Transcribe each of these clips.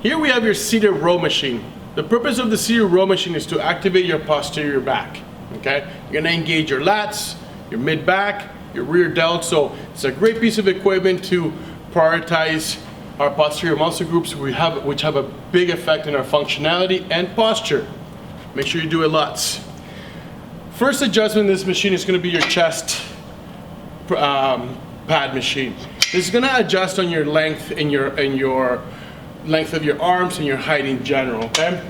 Here we have your seated row machine. The purpose of the seated row machine is to activate your posterior back. Okay? You're gonna engage your lats, your mid back, your rear delt. So it's a great piece of equipment to prioritize our posterior muscle groups which have a big effect on our functionality and posture. Make sure you do it lots. First adjustment in this machine is gonna be your chest pad machine. This is gonna adjust on your length and your length of your arms and your height in general, okay?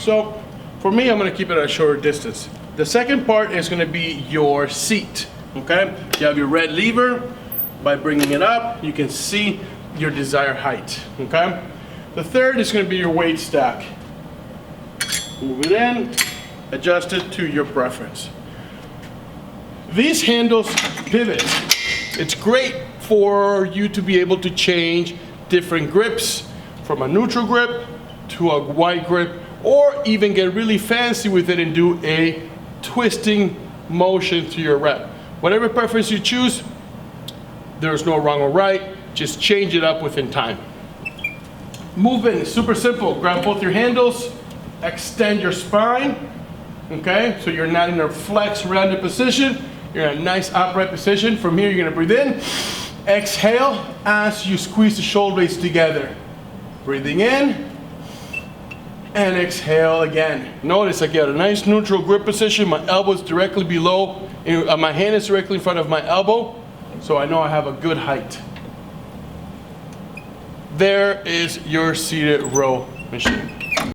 So for me, I'm gonna keep it at a shorter distance. The second part is gonna be your seat, okay? You have your red lever. By bringing it up, you can see your desired height, okay? The third is gonna be your weight stack. Move it in, adjust it to your preference. These handles pivot. It's great for you to be able to change different grips from a neutral grip to a wide grip, or even get really fancy with it and do a twisting motion to your rep. Whatever preference you choose, there's no wrong or right, just change it up within time. Movement is super simple. Grab both your handles, extend your spine, okay? So you're not in a flex rounded position, you're in a nice upright position. From here, you're gonna breathe in, exhale as you squeeze the shoulder blades together. Breathing in, and exhale again. Notice I get a nice neutral grip position, my elbow is directly below, my hand is directly in front of my elbow, so I know I have a good height. There is your seated row machine.